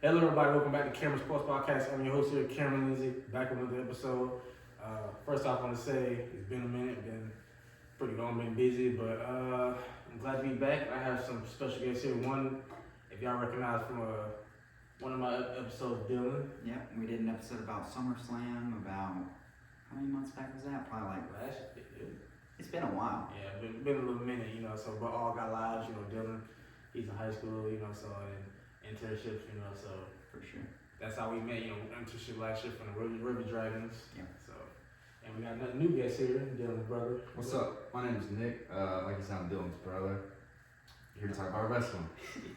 Hello, everybody. Welcome back to Cameron Sports Podcast. I'm your host here, Cameron Lindsay, back with another episode. First off, I want to say it's been a minute, been pretty long, been busy, but I'm glad to be back. I have some special guests here. One, if y'all recognize from one of my episodes, Dylan. Yep, we did an episode about SummerSlam about, how many months back was that? Probably like, Last year. it's been a while. Yeah, been a little minute, so but all got lives, Dylan, he's in high school, so and internships, so For sure. that's how we met, internship last year from the River Dragons. Yeah. So, and we got another new guest here, Dylan's brother. What's up? My name is Nick. Like you sound, Dylan's brother. Here to talk about wrestling.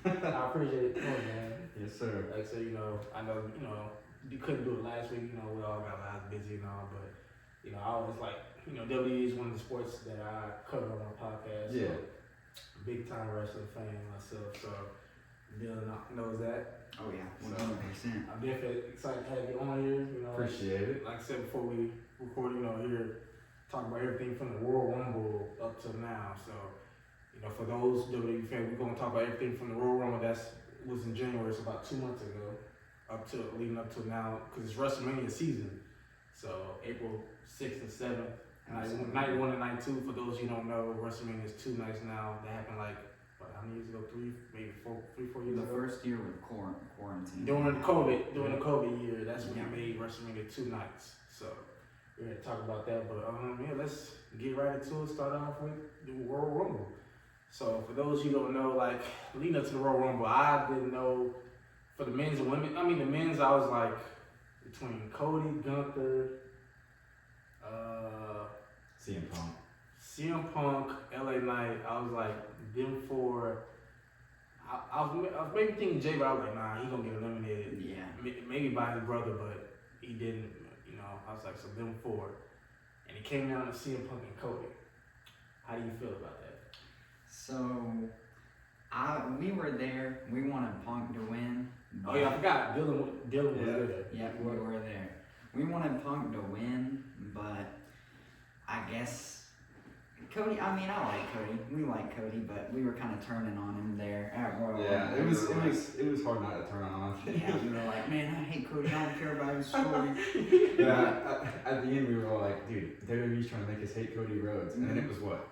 I appreciate it. Come on, man. Yes, sir. Like I said, I know, you couldn't do it last week, we all got lives busy and all, but, I always like, WWE is one of the sports that I cover on my podcast. Yeah. So, big time wrestling fan myself, so Dylan knows that. Oh yeah, So, 100%. I'm definitely excited to have you on here, Appreciate it. Like I said before we record, here, talk about everything from the Royal Rumble up to now. So, for those WWE fans, we're gonna talk about everything from the Royal Rumble was in January, so about 2 months ago, leading up to now, because it's Wrestlemania season. So April 6th and 7th, night 1 and night 2. For those you don't know, Wrestlemania is 2 nights now. That happened like how many years ago? 3, maybe 4 years The ago. first year with quarantine. During the COVID year, that's when they made WrestleMania 2 nights. So we're gonna talk about that, but let's get right into it. Start off with the Royal Rumble. So for those you don't know, like leading up to the Royal Rumble, I didn't know for the men's and women. I mean the men's, I was like between Cody, Gunther, CM Punk, LA Knight. I was like them four. I was maybe thinking Jay, but I was like, nah, he gonna get eliminated. Yeah. Maybe by his brother, but he didn't. I was like, so them four, and it came down to CM Punk and Cody. How do you feel about that? So, we were there. We wanted Punk to win. Oh yeah, I forgot. Dylan was there. Yeah, we were there. We wanted Punk to win, but I guess Cody. I mean, I like Cody. We like Cody, but we were kind of turning on him there at Royal Yeah, Rumble. it was hard not to turn on. Yeah, we were like, man, I hate Cody. I don't care about his story. Yeah, at the end we were all like, dude, WWE's trying to make us hate Cody Rhodes, and then it was what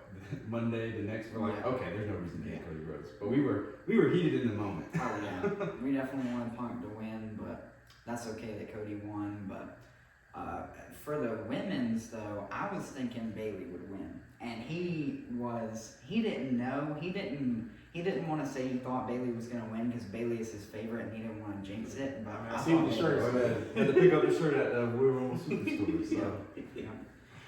Monday. The next we're like, okay, there's no reason to hate Cody Rhodes, but we were heated in the moment. Oh yeah, we definitely wanted Punk to win, but that's okay that Cody won. But for the women's though, I was thinking Bayley would win, and he didn't know, he didn't want to say he thought Bayley was gonna win because Bayley is his favorite and he didn't want to jinx it. But I see the shirt. Had to pick up the shirt at the Royal Rumble Superstore. So. Yeah.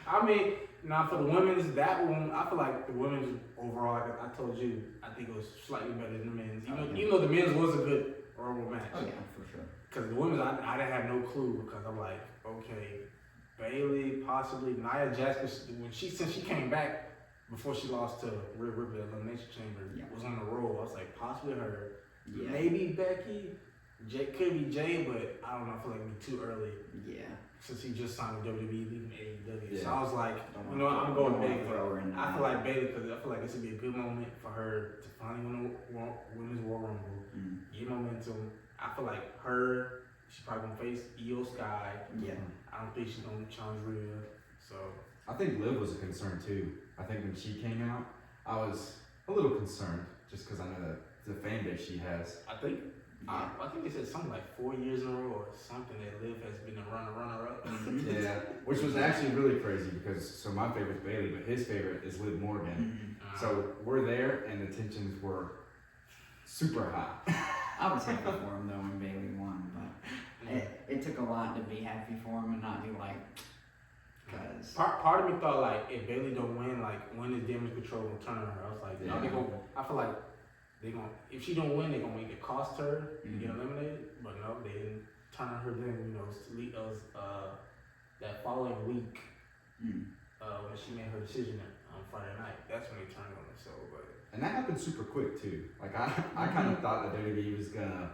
I mean, now for the women's, that one, I feel like the women's overall, like I told you, I think it was slightly better than the men's. Even though the men's was a good Rumble match. Oh yeah, for sure. Because the women's, I didn't have no clue because I'm like, okay, Bayley, possibly Nia Jax, since she came back before she lost to Rhea Ripley at Elimination Chamber, was on the roll. I was like, possibly her, maybe Becky, could be Jay, but I don't know. I feel like it'd be too early. Yeah. Since he just signed with WWE, leaving AEW. Yeah. So I was like, I'm going Bayley. I feel like Bayley because I feel like this would be a good moment for her to finally win the Women's Royal Rumble, get momentum. I feel like she's probably gonna face Io Sky. Yeah. I don't think she's gonna challenge Rhea. So I think Liv was a concern too. I think when she came out, I was a little concerned just because I know the fan base she has. I think they said something like 4 years in a row or something that Liv has been a runner-up. Yeah, which was actually really crazy because my favorite's Bayley, but his favorite is Liv Morgan. So we're there and the tensions were super high. I was happy for him though when Bayley won, but it took a lot to be happy for him and not be like, cause part of me thought like if Bayley don't win, like when is Damage Control gonna turn on her? I was like, no, I feel like if she don't win, they're gonna make it cost her and get eliminated. But no, they didn't turn on her then. It was that following week when she made her decision on Friday night. That's when they turned on her. So, and that happened super quick too. Like I kind of thought that WWE was gonna,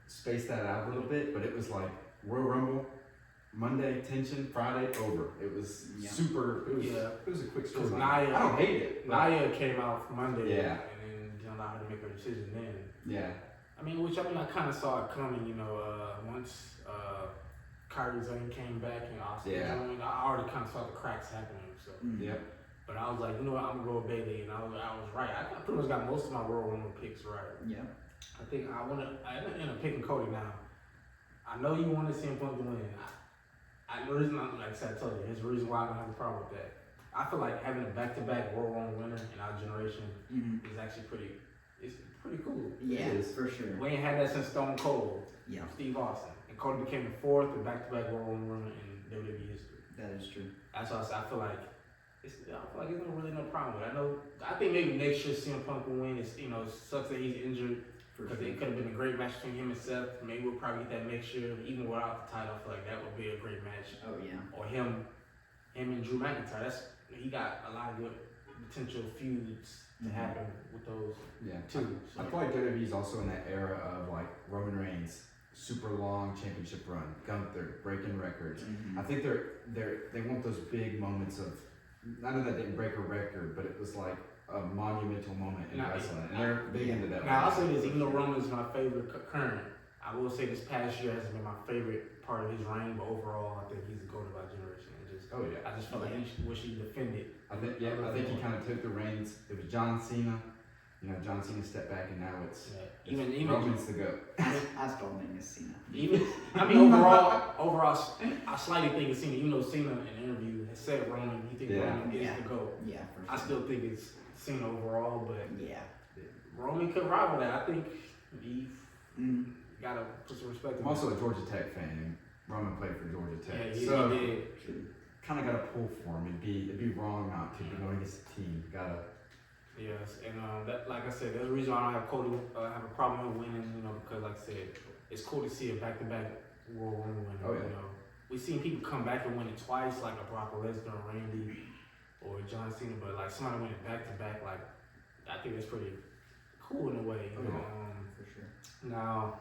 space that out a little bit, but it was like Royal Rumble, Monday tension, Friday over. It was super. It was a quick story. I don't hate it. Nia came out Monday. Yeah. And then didn't allow her to make her decision then. Yeah. I mean, I kind of saw it coming. Once Kyrie Zane came back and Austin joined, I already kind of saw the cracks happening. So. Yep. But I was like, you know what, I'm gonna go with Bailey, and I was right. I pretty much got most of my Royal Rumble picks right. Yeah. I think I ended up picking Cody now. I know you want to see him Punk to win. The reason, like I said, I told you, there's a reason why I don't have a problem with that. I feel like having a back-to-back Royal Rumble winner in our generation is actually pretty cool. Yeah, it is for sure. We ain't had that since Stone Cold, Steve Austin, and Cody became the fourth and back-to-back Royal Rumble winner in WWE history. That is true. That's why I said I feel like there's no really no problem with it. I think maybe next year CM Punk will win. It sucks that he's injured because it could have been a great match between him and Seth. Maybe we'll probably get that next year, even without the title. I feel like that would be a great match. Oh yeah. Or him and Drew McIntyre. He got a lot of good potential feuds to happen with those too. I feel like WWE's also in that era of like Roman Reigns, super long championship run, Gunther breaking records. I think they want those big moments of. None of that didn't break a record, but it was like a monumental moment in wrestling, and they're big into that. Now I'll say this: even though Roman's my favorite current, I will say this past year has been my favorite part of his reign. But overall, I think he's the GOAT of our generation. I just felt like he wish he defended. I think he kind of took the reins. It was John Cena. John Cena stepped back, and now it's Roman's the GOAT. I still think it's Cena. Overall, I slightly think it's Cena. Even though Cena in the interview has said Roman, he thinks Roman is the GOAT. Yeah, for sure. I still think it's Cena overall, but Roman could rival that. I think he gotta put some respect. I'm also a Georgia Tech fan, and Roman played for Georgia Tech, he did. Kind of got to pull for him. It'd be wrong not to. Going against the team, gotta. Yes, and that, like I said, there's a reason why I don't have Cody have a problem with winning. Because like I said, it's cool to see a back-to-back World Rumble winner. Oh, yeah. We've seen people come back and win it twice, like a Brock Lesnar, or Randy, or John Cena. But like somebody win it back-to-back, like I think that's pretty cool in a way. For sure. Now,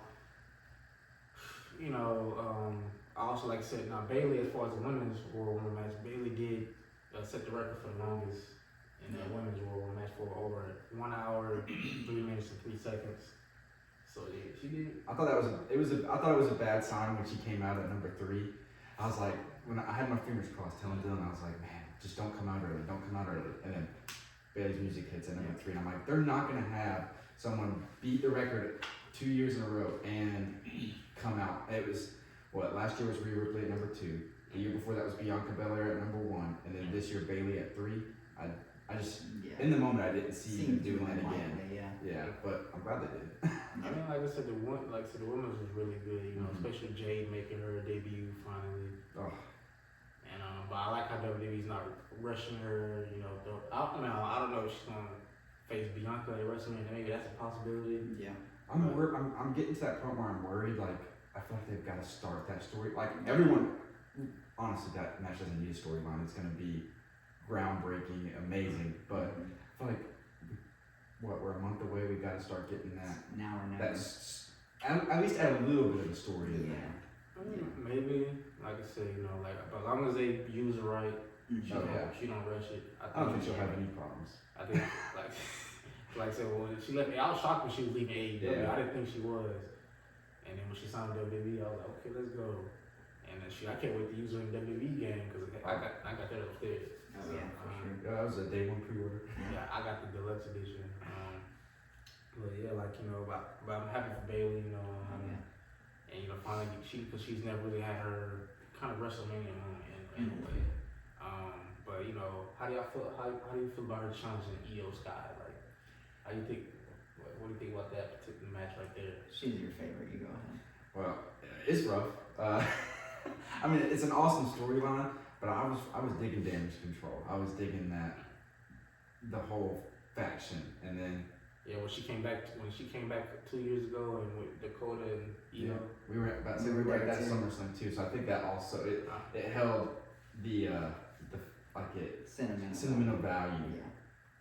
I also like I said, now Bailey, as far as the women's World Rumble match, Bailey did set the record for the longest in the women's World Rumble match for over 1 hour, 3 minutes and 3 seconds. So yeah, she did. I thought it was a bad sign when she came out at number 3. I was like, when I had my fingers crossed, telling Dylan, I was like, man, just don't come out early. And then Bailey's music hits at number 3, and I'm like, they're not gonna have someone beat the record 2 years in a row and come out. It was. Last year was Rhea Ripley at number 2. The year before that was Bianca Belair at number 1, and then this year Bailey at 3. I just in the moment I didn't see them doing that again. But I'm glad they did. I mean, like I said, the women's was really good. Especially Jade making her debut finally. Oh. And but I like how WWE's not rushing her. I don't know if she's gonna face Bianca at WrestleMania. Maybe that's a possibility. Yeah. I'm getting to that point where I'm worried. Like I feel like they've got to start that story. Like everyone, honestly, that match doesn't need a storyline. It's going to be groundbreaking, amazing. But I feel like we're a month away. We've got to start getting that. Now or never. That's at least add a little bit of a story in there. Maybe, like I said, but as long as they use it right, she don't rush it. I don't think she'll have any problems. I think like I said, when she left, I was shocked when she was leaving AEW. I didn't think she was. And then when she signed WWE, I was like, okay, let's go. And then I can't wait to use her in the WWE game because I got that upstairs. Oh yeah, for sure. Yeah, that was a day 1 pre-order. Yeah, I got the deluxe edition. But yeah, but I'm happy for Bailey, and finally because she's never really had her kind of WrestleMania moment in a way. But how do y'all feel? How do you feel about her challenging Io Sky? Like, how do you think? What do you think about that particular match right there? She's your favorite. You go ahead. Well, it's rough. I mean, it's an awesome storyline, but I was digging Damage Control. I was digging the whole faction, and then when she came back 2 years ago, and with Dakota and Io. We were about to say we were at that SummerSlam too, so I think that also it held the sentimental value. Yeah.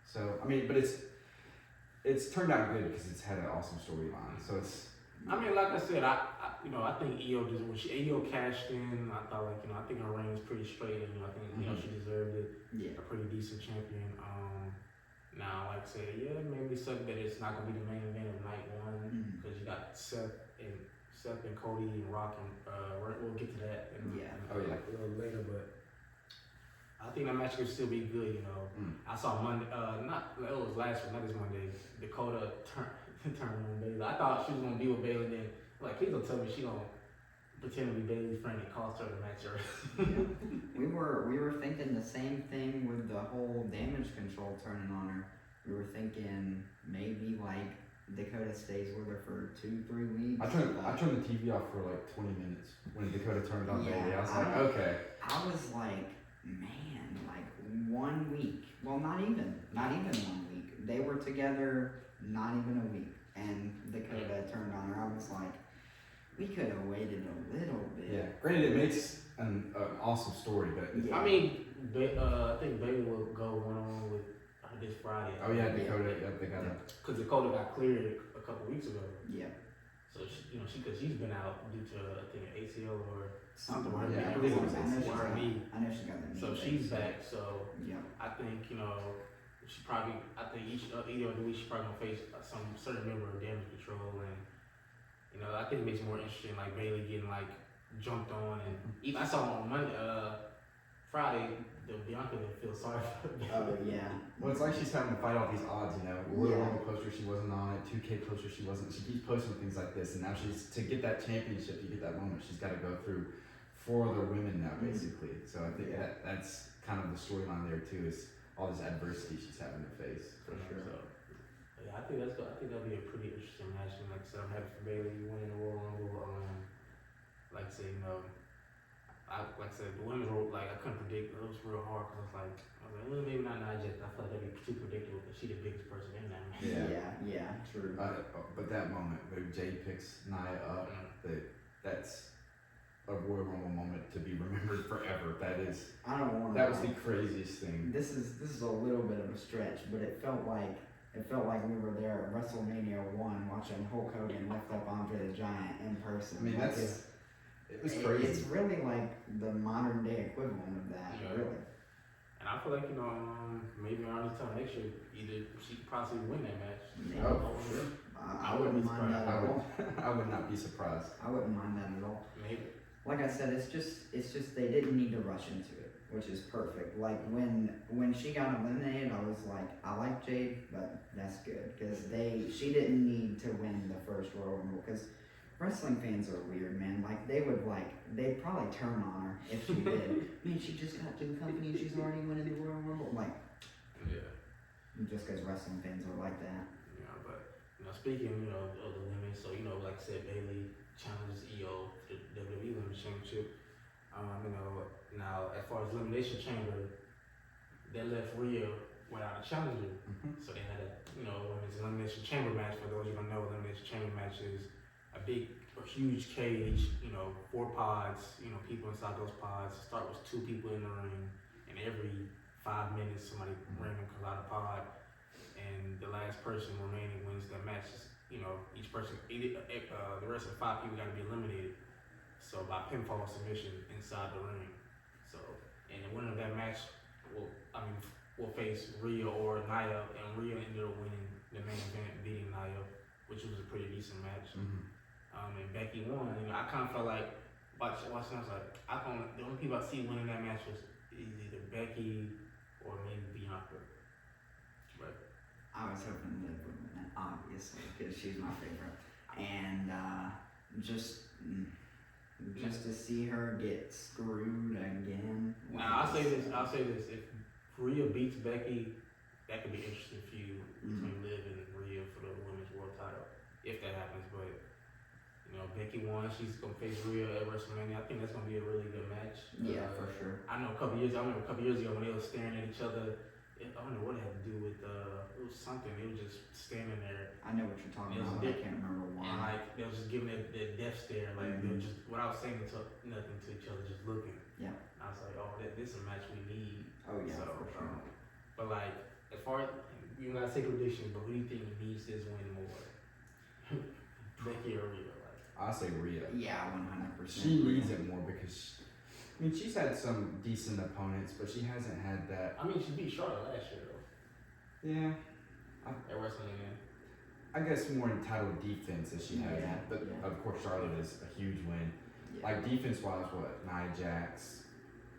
So I mean, but it's turned out good because it's had an awesome storyline. So it's. I mean, like I said, I think Io just when Io cashed in, I thought I think her reign was pretty straight, and I think she deserved it. Yeah. A pretty decent champion. Now, like I said, yeah, it made me suck that it's not gonna be the main event of night one because you got Seth and Cody and Rock and we'll get to that Oh, yeah. a little later, but I think that match could still be good. You know, I saw Monday, it was last week, not this Monday. Dakota turned on Bayley. I thought she was gonna be with Bayley, then like please don't tell me she gonna pretend to be Bayley's friend and cost her the match. We were thinking the same thing with the whole damage control turning on her. We were thinking maybe like Dakota stays with her for 2-3 weeks. I turned the TV off for like 20 minutes when Dakota turned on Bailey. I was like, okay. I was like, man, like 1 week. Well, not even 1 week. They were together not even a week, and Dakota turned on her. I was like, we could have waited a little bit. Yeah. Granted, it makes an awesome story, but yeah. I mean, I think Bayley will go one-on-one with this Friday. Oh yeah, Dakota. Yep, they got it. Because Dakota got cleared a couple weeks ago. Yeah. So she's been out due to I think an ACL or something. Yeah, I I believe it think was it was ACL. I know she got the knee. So she's back. So yeah. I think she probably either of the week she probably gonna face some certain member of damage control, and I think it makes it more interesting like Bayley getting like jumped on, and even I saw on Monday, Friday, the Bianca didn't feel sorry for her. Oh yeah. Well, it's like she's having to fight all these odds, Royal Rumble poster she wasn't on it, 2K poster she wasn't. She keeps posting things like this, and now to get that championship, to get that moment, she's got to go through 4 other women now, basically. So I think that's kind of the storyline there too, is all this adversity she's having to face. For sure. So, yeah, I think that'll be a pretty interesting match. And like I said, I'm happy for Bayley winning the Royal Rumble. Like I said, the women's role, like I couldn't predict. It was real hard because I was like, well, maybe not Nia. I feel like that'd be too predictable because she's the biggest person in that match. Yeah, true. But that moment where Jade picks Nia up, that's a Royal Rumble moment to be remembered forever. That was the craziest thing. This is a little bit of a stretch, but it felt like we were there at Wrestlemania 1 watching Hulk Hogan lift up Andre the Giant in person. I mean, it was crazy. It's really like the modern day equivalent of that, really. And I feel like, maybe around this time next year, either she could possibly win that match. Yeah. Oh, for sure. I wouldn't mind that at all. I would not be surprised. I wouldn't mind that at all. Maybe. Like I said, it's just they didn't need to rush into it, which is perfect. Like when she got eliminated, I was like, I like Jade, but that's good because she didn't need to win the first Royal Rumble because wrestling fans are weird, man. Like they'd probably turn on her if she did. Man, she just got to the company and she's already winning the Royal Rumble. Like, yeah, just because wrestling fans are like that. Yeah, but speaking, of the women, so like I said, Bayley challenges EO to the WWE Women's Championship. Now as far as Elimination Chamber, they left Rhea without a challenger. So they had a women's Elimination Chamber match. For those you don't know, Elimination Chamber match is a huge cage, 4 pods, people inside those pods. Start with 2 people in the ring, and every 5 minutes somebody random comes out of pod, and the last person remaining wins that match. Each person, the rest of the 5 people got to be eliminated. So by pinfall submission inside the ring. So, and the winner of that match will face Rhea or Nia, and Rhea ended up winning the main event, beating Nia, which was a pretty decent match. And Becky won. I kind of felt like watching. I was like, the only people I see winning that match was either Becky or maybe Bianca. But I was hoping Liv would win it, obviously, because she's my favorite, and just to see her get screwed again. Now I'll say this. If Rhea beats Becky, that could be an interesting feud between Liv and Rhea for the women's world title, if that happens. But Becky won. She's gonna face Rhea at Wrestlemania. I think that's gonna be a really good match. Yeah, for sure. I remember a couple years ago when they were staring at each other. I don't know what it had to do with. It was something. They were just standing there. I know what you're talking about. But I can't remember why. And they were just giving that death stare. Like they were just without saying nothing to each other, just looking. Yeah. I was like, oh, this is a match we need. Oh yeah, for sure. But like, as far as you gotta say prediction, but who do you think needs this win more? Becky or Rhea? I say Rhea. Yeah, 100%. She needs it more because, she's had some decent opponents, but she hasn't had that. She beat Charlotte last year though. Yeah. at WrestleMania. I guess more entitled defense that she has. Yeah, But yeah. of course, Charlotte is a huge win. Yeah. Like defense wise, what Nia Jax,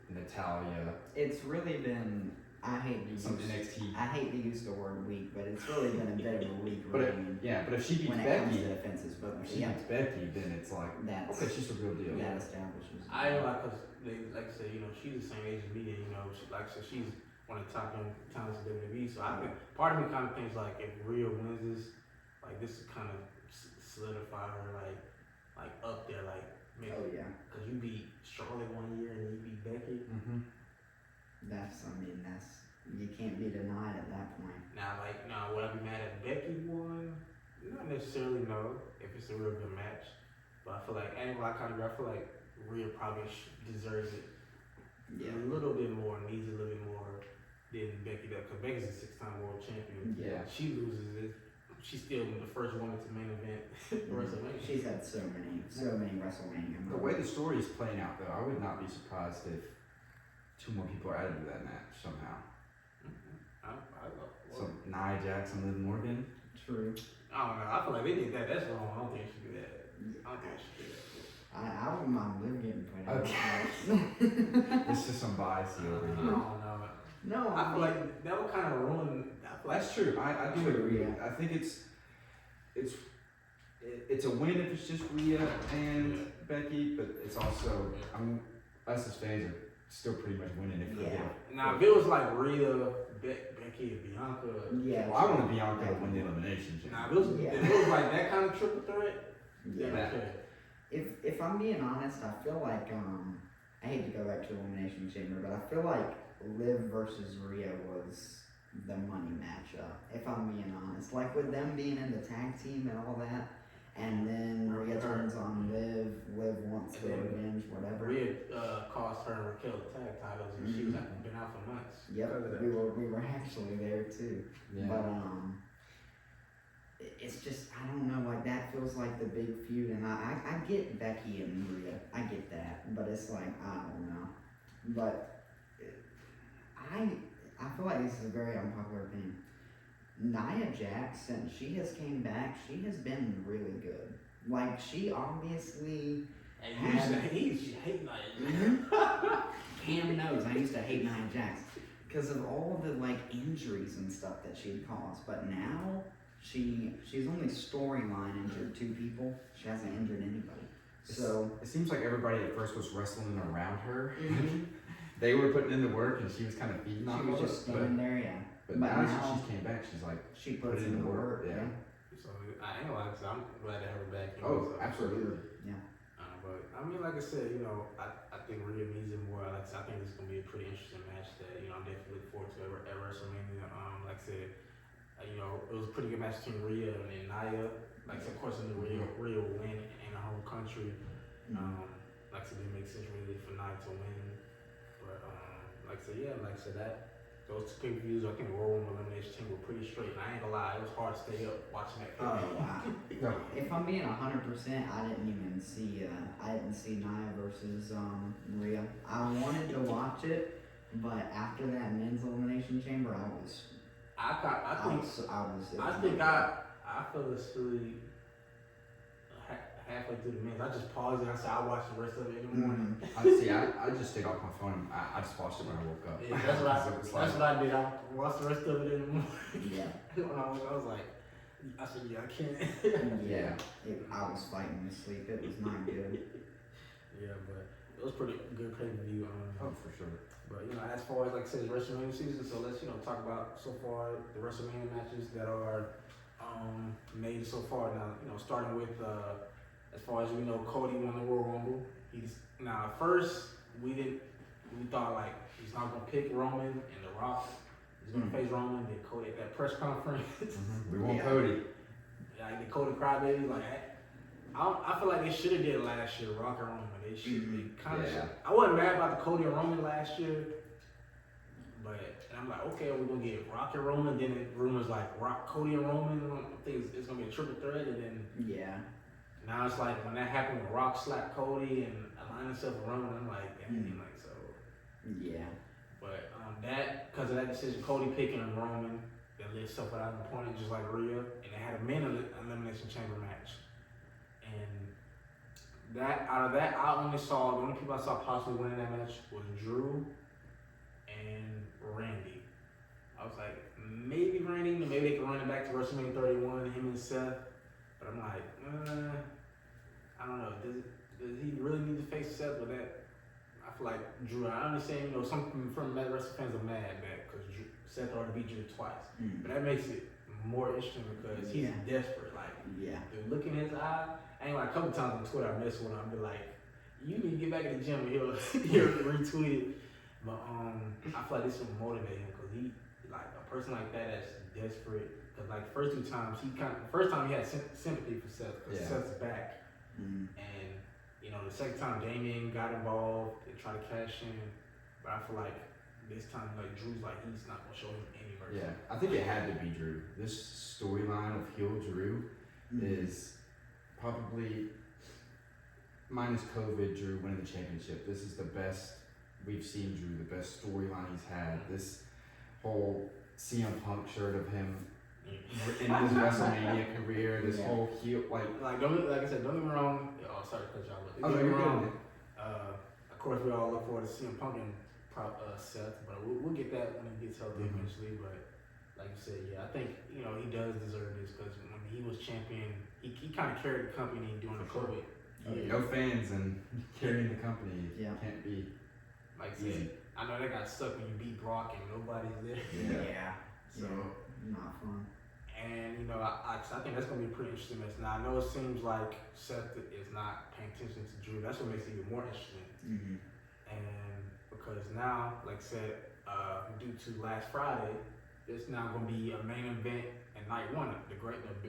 Natalia, It's really been. I hate to some use. NXT. I hate to use the word weak, but it's really been a bit of a weak But reign but if she beats when it comes Becky, to defenses. But if she yeah, beats Becky, then it's like that's okay, she's a real deal. that establishes. I like because they like I said, she's the same age as me, and like I said, she's one of the top young talents in WWE. So I think part of me kind of thinks like if Rhea wins this, like this is kind of solidify her like up there, like maybe Oh yeah, because you beat Charlotte one year and then you beat Becky. Mm-hmm. that's. I mean, that's. You can't be denied at that point. Now would I be mad if Becky won? Not necessarily, no. If it's a real good match, but I feel like anyway, I feel like Rhea probably deserves it Yeah. a little bit more, needs a little bit more than Becky does. Because Becky's a 6-time world champion. Yeah. She loses it. She's still the first woman to main event WrestleMania. She's had so many WrestleMania The way the story is playing out, though, I would not be surprised if 2 more people are added to that match somehow. I love So Nia Jax and Liv Morgan. True. I don't know. I feel like they did that. That's wrong. I don't think she did that. I don't think she did that. I wouldn't mind Liv getting put out. Okay. It's just some bias over I here. don't know. No, I feel like that would kind of ruin. I feel like That's true. I do True, agree. yeah. I think it's a win if it's just Rhea and Becky, but it's also us as fans are still pretty much winning if we Yeah. get. now if it was like Rhea, Becky, and Bianca. Yeah. Well, I want Bianca to win the elimination chamber. Now if it was like that kind of triple threat, Yeah. then okay. If I'm being honest, I feel like I hate to go back to Elimination Chamber, but I feel like Liv versus Rhea was the money matchup. If I'm being honest, like with them being in the tag team and all that, and then Rhea turns on Liv wants the revenge, whatever. Rhea cost her and Raquel the tag titles, and she was been out for months. Yep, we were actually there too. Yeah. But it's just I don't know, like that feels like the big feud, and I get Becky and Rhea, I get that, but it's like I don't know, but I feel like this is a very unpopular opinion. Nia Jax, since she has came back, she has been really good. Like she obviously. And you used to hate Nia. Cam knows I used to hate Nia Jax because of all the like injuries and stuff that she'd caused, but now. She's only storyline injured 2 people. She hasn't injured anybody. So it seems like everybody at first was wrestling around her. They were putting in the work, and she was kind of feeding off she was of just it. standing there, yeah. But now since she came back, she's like she puts in the work. Yeah. So I ain't gonna lie, so I'm glad to have her back. Oh, absolutely. Yeah. But I mean, like I said, I think Rhea needs it more. Like I think this is gonna be a pretty interesting match that I'm definitely looking forward to at WrestleMania. Like I said. It was a pretty good match between Rhea and Nia. Like, of course, I knew Rhea will win in her home country. Like I said, it makes sense really for Nia to win. But, like I said, that those 2 pay-per-views, I think Royal Rumble Elimination Team were pretty straight. And I ain't gonna lie, it was hard to stay up watching that. Oh, if I'm being 100%, I didn't see Nia versus Rhea. I wanted to watch it, but after that men's elimination chamber, I fell asleep halfway through the minutes. I just paused and I said I'll watch the rest of it in the morning. I just stayed off my phone. I just watched it when I woke up. Yeah, that's what I did. I watched the rest of it in the morning. Yeah. When I was like, I said, I can't. Yeah. I was fighting to sleep. It was not good. Yeah, but it was pretty good pay-per-view. Oh, for sure. But as far as like I said, it's WrestleMania season, so let's talk about so far the WrestleMania matches that are made so far. Now starting with as far as we know, Cody won the Royal Rumble. Now at first we thought like he's not gonna pick Roman and The Rock. He's gonna face Roman. Then Cody at that press conference. We want Cody. Like the Cody crybaby, like. I feel like they should have did it last year, Rock and Roman. They should. They kind of. Yeah. I wasn't mad about the Cody and Roman last year, but I'm like, okay, we're gonna get Rock and Roman. Then it rumors like Rock, Cody and Roman. I think it's gonna be a triple threat, and then now it's like when that happened when Rock slapped Cody and aligned himself with Roman. I'm like, like so. Yeah. But that because of that decision, Cody picking Roman, that left Seth without an opponent, just like Rhea, and they had a men elimination chamber match. And out of that, the only people I saw possibly winning that match was Drew and Randy. I was like, maybe Randy, maybe they can run it back to WrestleMania 31, him and Seth. But I'm like, I don't know. Does he really need to face Seth with that? I feel like Drew. I understand, some from Mad Wrestling fans are mad because Seth already beat Drew twice. But that makes it more interesting because he's desperate. Like, dude, look in his eye. I ain't like a couple times on Twitter I mess with him. I be like, you need to get back in the gym, and he'll retweet it. But I feel like this will motivate him because he like a person like that that's desperate. Because like first time he had sympathy for Seth because Seth's back, and the second time Damien got involved and tried to cash in, but I feel like this time like Drew's like he's not gonna show him any mercy. Yeah, I think it had to be Drew. This storyline of heel Drew is probably minus COVID. Drew winning the championship. This is the best we've seen Drew. The best storyline he's had. This whole CM Punk shirt of him in his WrestleMania career, this whole heel, like I said, don't get me wrong. Oh, sorry to cut y'all. But don't get me wrong. Of course, we all look forward to seeing Punk and Seth, but we'll get that when he gets healthy eventually. But like you said, I think he does deserve this because when he was champion, he kind of carried the company during the COVID. no fans and carrying the company can't be like easy. I know that got stuck when you beat Brock and nobody's there. So. Not fun. And I think that's gonna be a pretty interesting match. Now I know it seems like Seth is not paying attention to Drew. That's what makes it even more interesting. And because now, like I said, due to last Friday, it's now gonna be a main event and night one,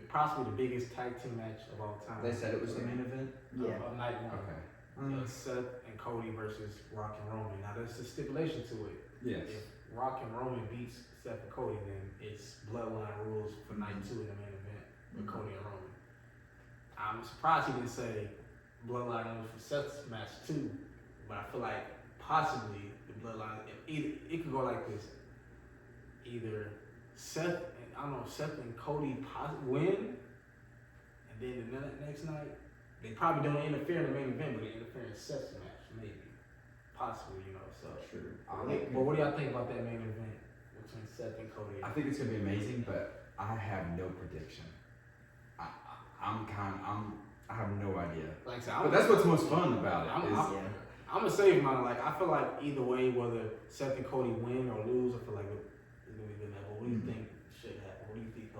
possibly the biggest tag team match of all time. They said it was the main event? Of night one. Okay. Seth and Cody versus Rock and Roman. Now there's a stipulation to it. Yes. If Rock and Roman beats Seth and Cody, then it's bloodline rules for night 2 in the main event with Cody and Roman. I'm surprised he didn't say bloodline rules for Seth's match too, but I feel like possibly the bloodline, it could go like this. Either Seth and Cody win, and then the next night, they probably don't interfere in the main event, but they interfere in Seth's match, maybe. Possibly, so. True. But what do y'all think about that main event between Seth and Cody? I think it's gonna be amazing, but I have no prediction. I have no idea. Like I said, but that's what's most fun about it. I'm gonna save mine. Like I feel like either way, whether Seth and Cody win or lose, I feel like it's gonna be good. But what do you think should happen? What do you think?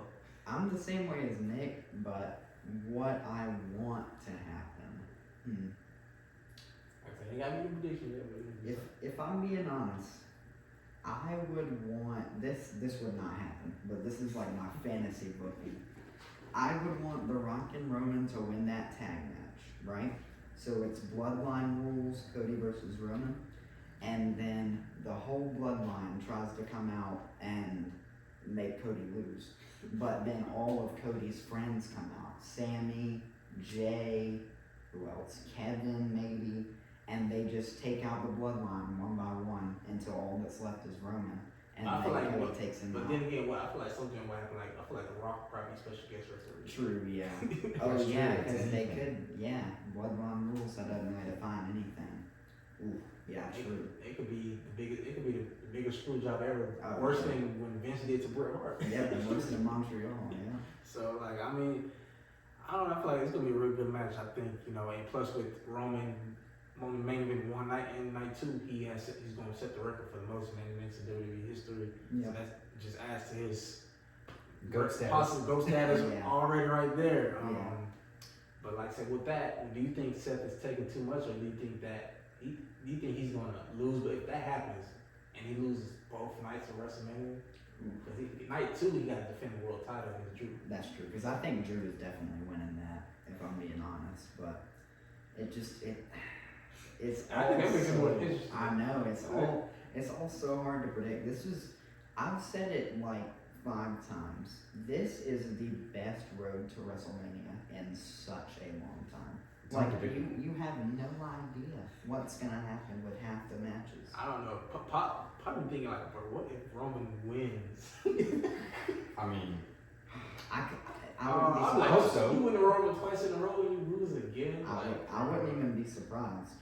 I'm the same way as Nick, but what I want to happen. They got me a prediction yet. If I'm being honest, I would want this would not happen, but this is like my fantasy booking. I would want The Rock and Roman to win that tag match, right? So it's bloodline rules, Cody versus Roman, and then the whole bloodline tries to come out and make Cody lose. But then all of Cody's friends come out. Sammy, Jay, who else? Kevin, maybe. And they just take out the bloodline one by one until all that's left is Roman. And then Cody takes him out. But then again, I feel like something will happen. Like I feel like The Rock probably special guest wrestler. True, yeah. Because they could, bloodline rules. That doesn't really define anything. Ooh, true. It could be the biggest. It could be the biggest screw job ever. Worse than when Vince did to Bret Hart. Worse than Montreal. Yeah. So I don't know. I feel like it's gonna be a real good match. I think and plus with Roman main event one night and night 2, he's going to set the record for the most main events in WWE history. So that just adds to his possible GOAT status already right there. But like I said, with that, do you think Seth is taking too much, or do you think he's going to lose? But if that happens and he loses both nights of WrestleMania, because night 2 he got to defend the world title against Drew. That's true, because I think Drew is definitely winning that, if I'm being honest. But I know it's all so hard to predict. I've said it like 5 times. This is the best road to WrestleMania in such a long time. Like you have no idea what's gonna happen with half the matches. I don't know. Probably thinking like, bro, what if Roman wins? I wouldn't be I'm like, surprised. so. You win the Roman twice in a row and you lose again. I wouldn't even be surprised.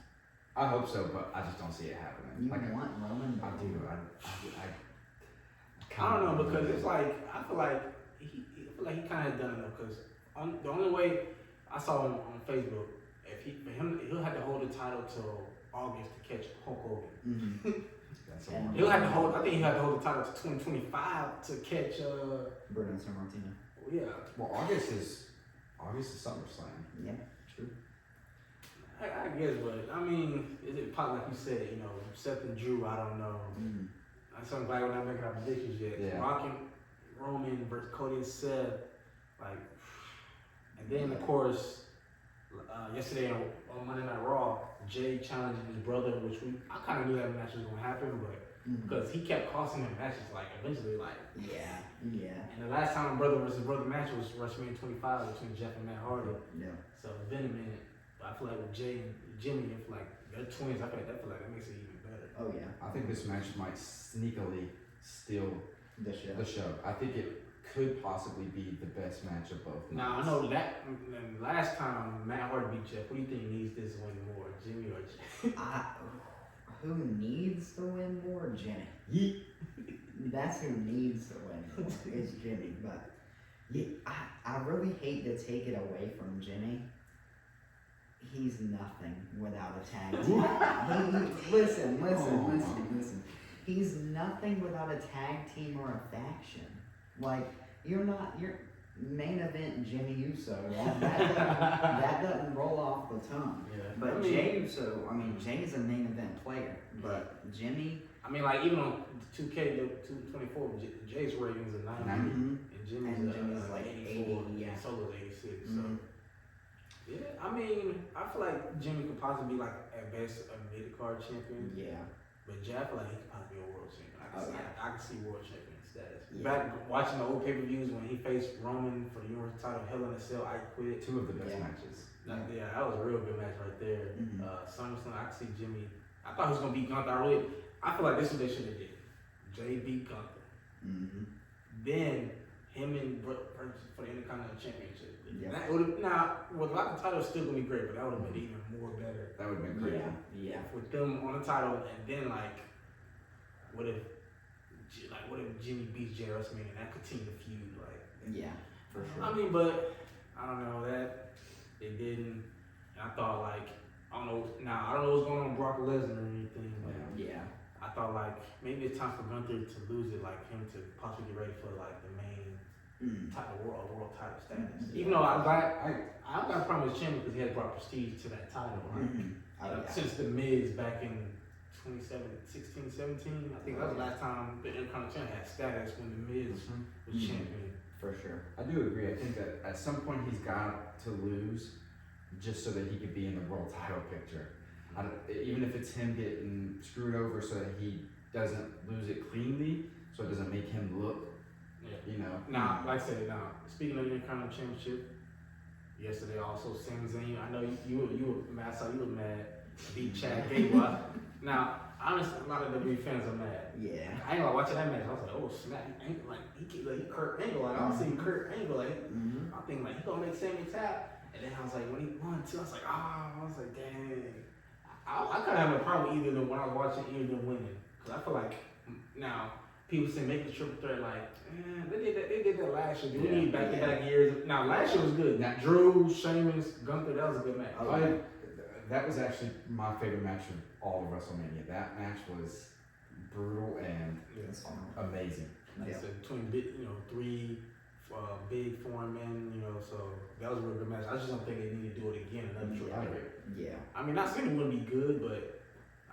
I hope so, but I just don't see it happening. You want Roman? I do. I don't know because it's like I feel like he kind of done enough because the only way I saw him on Facebook, he'll have to hold the title till August to catch Hulk Hogan. Mm-hmm. That's And He'll have to hold. I think he'll have to hold the title to 2025 to catch. Bruno Sammartino. Yeah. Well, August is SummerSlam. Yeah, true. I guess, but I mean, is it probably like you said? You know, Seth and Drew. I don't know. Mm-hmm. I'm glad we're not making our predictions yet. Yeah. Rock and Roman versus Cody and Seth, like, and then of course, yesterday on Monday Night Raw, Jay challenging his brother, which I kind of knew that match was gonna happen, but because he kept costing him matches, like eventually, like. Yeah. And the last time brother versus brother match was WrestleMania 25 between Jeff and Matt Hardy. Yeah. So it's been a minute, but I feel like with Jay and Jimmy, I feel like they're twins. I feel like that makes it even better. Oh yeah. I think this match might sneakily steal The show. the show. I think it could possibly be the best match of both. Now I nights. know that last time Matt Hardy beat Jeff. What do you think needs this win more, Jimmy or Jeff? Who needs to win more? Jimmy. Yeet. That's who needs to win more. Is Jimmy. But yeah, I really hate to take it away from Jimmy. He's nothing without a tag team. Listen. He's nothing without a tag team or a faction. Like, you're main event Jimmy Uso. That doesn't roll off the tongue. Yeah. But Jay Uso, Jay's a main event player. But Jimmy. I mean, like even on 2K 224, Jay's ratings are 90, and Jimmy's like 84, 80, yeah. and Solo's 86. Mm-hmm. So yeah, I mean, I feel like Jimmy could possibly be like at best a mid card champion. Yeah. But Jay, I feel like he could possibly be a world champion. I can see world champion status. Yeah. Back watching the old pay-per-views when he faced Roman for the Universal title, Hell in a Cell, I Quit. Two of the best Yeah. matches. That was a real good match right there. Mhm. SummerSlam, I can see Jimmy. I thought he was gonna beat Gunther. I feel like this is what they should have did. Jay beat Gunther. Mm-hmm. Then him and versus for the Intercontinental Championship. Yeah. That would've, now, with the title still gonna be great, but that would have been even more better. That would have been crazy. Yeah. With them on the title, and then what if Jimmy beats Jay WrestleMania and that continue the feud? Yeah, for sure. I mean, but I don't know that they didn't. And I thought I don't know. Now I don't know what's going on with Brock Lesnar or anything, but Yeah. I thought maybe it's time for Gunther to lose it, him to possibly get ready for the main title world title status. Yeah. Even though I don't got a problem with Jimmy because he has brought prestige to that title. Since the Miz back in 2016, 17, I think that was the last time the Intercontinental had status when the Miz was champion. For sure. I do agree. I think that at some point he's got to lose just so that he could be in the world title picture. Even if it's him getting screwed over so that he doesn't lose it cleanly, so it doesn't make him look, Now, like I said, speaking of the Intercontinental Championship, yesterday also Sami Zayn. I know you were mad. I saw you were mad. Beat Chad Gable. Now, honestly, a lot of WWE fans are mad. Yeah. I ain't gonna watch that match. I was like, oh snap! He Kurt Angle. I don't see Kurt Angle. I think he gonna make Sami tap. And then I was like, when he won too, I was like, dang. I kind of have a problem either than when I was watching either than winning, because I feel like now people say make the triple threat they did that last year. We need back-to-back years. Now last year was good. Now Drew, Sheamus, Gunther, that was a good match. That was actually my favorite match of all of WrestleMania. That match was brutal and amazing. Like I said, between three big foreign men, so that was a real good match. I just don't think they need to do it again. Another triple threat. Yeah. I mean, not saying it wouldn't be good, but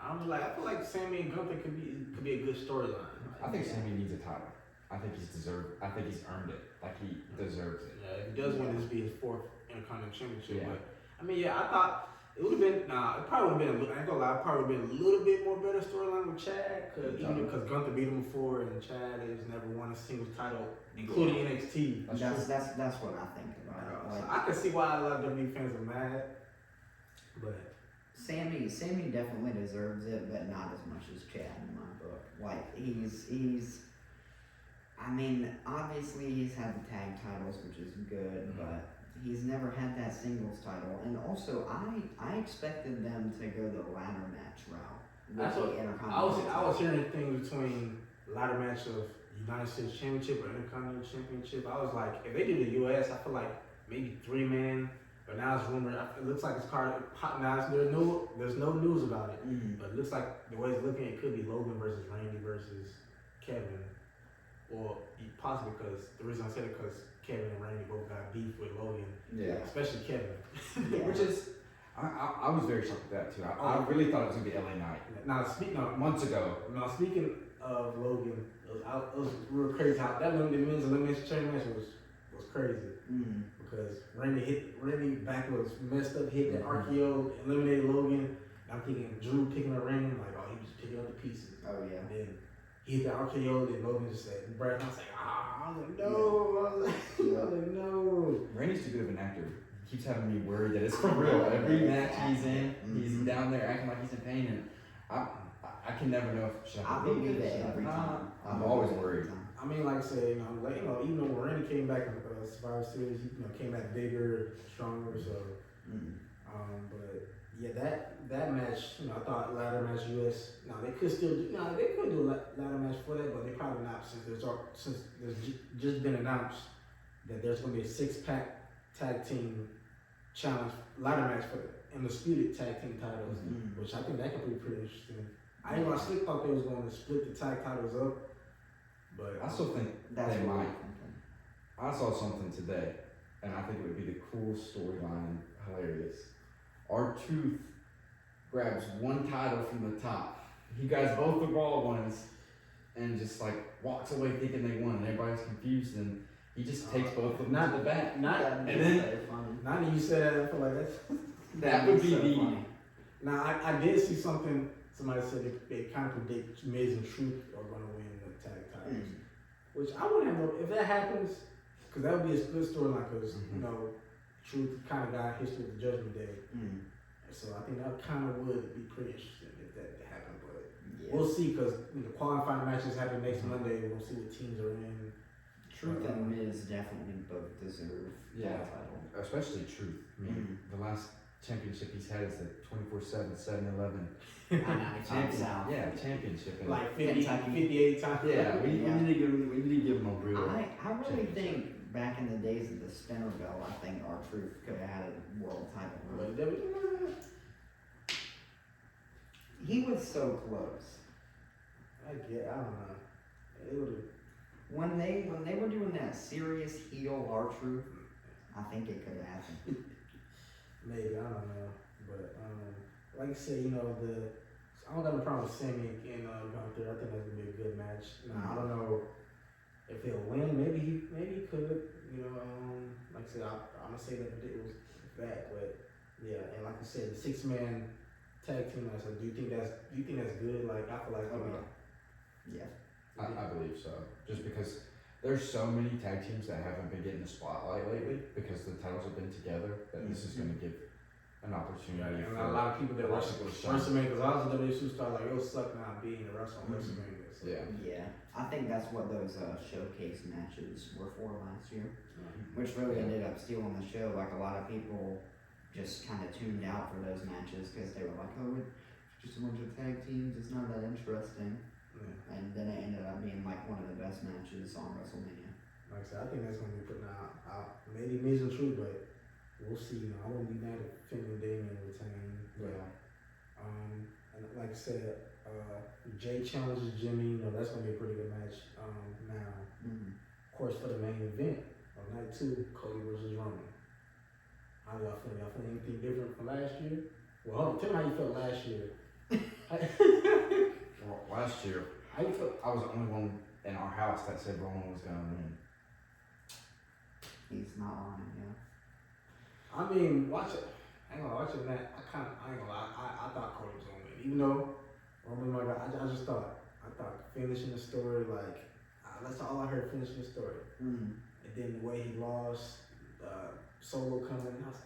I feel like Sami and Gunther could be a good storyline. I think Sami needs a title. I think he's earned it. He deserves it. Yeah, if he does win, this will be his fourth Intercontinental Championship. Yeah. But I thought it would have been. It probably would have been. I ain't gonna lie. It probably would have been a little bit more better storyline with Chad, because Gunther beat him before, and Chad has never won a single title, including NXT. That's what I think about it. So I can see why a lot of WWE fans are mad. But Sammy definitely deserves it, but not as much as Chad in my book. Like he's I mean, obviously he's had the tag titles, which is good, but he's never had that singles title. And also, I expected them to go the ladder match route with that's the what Intercontinental. I was hearing things between ladder match of United States Championship or Intercontinental Championship. I was like, if they do the US, I feel like maybe 3-man. But now it's rumored. It looks like it's now there's no news about it. Mm-hmm. But it looks like the way it's looking, it could be Logan versus Randy versus Kevin. Or possibly because the reason I said it because Kevin and Randy both got beef with Logan. Yeah. Especially Kevin. Yeah. Which is, I was very shocked with that too. I really thought it was gonna be LA Knight. Months ago. Now speaking of Logan, it was real crazy how that men's elimination chamber match was crazy. Mm-hmm. Because Randy back was messed up, hit that RKO, eliminated Logan. I'm thinking Drew picking up Randy, like, oh, he was picking up the pieces. Oh yeah. And then he hit the RKO, then Logan just said, Brad, I was like, I was like, no. I was like, no. Randy's too good of an actor. He keeps having me worried that it's for real. Every match he's in, he's down there acting like he's in pain, and I can never know if should I believe it every time. I'm always worried. I mean, like I said, even when Randy came back in the Survivor Series, he came back bigger, stronger. So, but yeah, that match, I thought ladder match US. Now they could still do, they could do a ladder match for that, but they probably not since there's just been announced that there's going to be a 6-pack tag team challenge ladder match for the undisputed tag team titles, which I think that could be pretty interesting. I ain't gonna still thought they was going to split the tag titles up. But I still think that's they what might. I'm thinking. I saw something today, and I think it would be the coolest storyline and hilarious. R-Truth grabs one title from the top. He grabs both the Raw ones, and just like walks away thinking they won, and everybody's confused, and he just takes both of them to the back. Now that you said that, I feel like that would be so the. funny. Now I did see something. Somebody said they kind of predict Miz and Truth are going to win the tag titles, which I wouldn't have no if that happens, because that would be a good storyline. Because Truth kind of got history of the Judgment Day, so I think that kind of would be pretty interesting if that happened. But we'll see, because qualifying matches happen next Monday. We'll see what teams are in. Truth and Miz definitely both deserve that title. Especially Truth. I mean, the last championship he's had is the 24/7 7-Eleven. Championship. Like 58 times. Yeah, we need to give him a real. I really think back in the days of the spinner belt, I think R-Truth could have had a world title. He was so close. I don't know. It would. When they were doing that serious heel R-Truth, I think it could have happened. Maybe, I don't know. But like I said, I don't got no problem with Sammy and Gunther. I think that's gonna be a good match. Now I don't know if he'll win. Maybe he could. Like I said, I'm gonna say that it was that. But yeah, and like I said, the 6-man tag team match. Do you think that's good? Like I feel like yeah. I believe so. Just because there's so many tag teams that haven't been getting the spotlight lately because the titles have been together. That this is gonna give an opportunity for a lot of people that Wrestlemania, because I was a WWE star, like, it was suck now being a wrestler on Wrestlemania. So. Yeah. I think that's what those showcase matches were for last year, which really ended up stealing the show. Like, a lot of people just kind of tuned out for those matches because they were like, oh, it's just a bunch of tag teams, it's not that interesting. Yeah. And then it ended up being like one of the best matches on Wrestlemania. Like I said, I think that's going to be putting out maybe Miz and Truth, but we'll see. I wouldn't be mad if Finn and Damien retain. Yeah. And like I said, Jay challenges Jimmy. That's gonna be a pretty good match. Now, of course, for the main event of night 2, Cody versus Roman. How y'all feel? Y'all feel anything different from last year? Well, hold on. Tell me how you felt last year. Well, last year, How you felt? I was the only one in our house that said Roman was gonna win. He's not lying, yeah. I mean, watching that, I ain't gonna lie, I thought Cody was gonna win. Even though Roman, my God, I thought finishing the story, like, that's all I heard, finishing the story. And then the way he lost, Solo coming. I was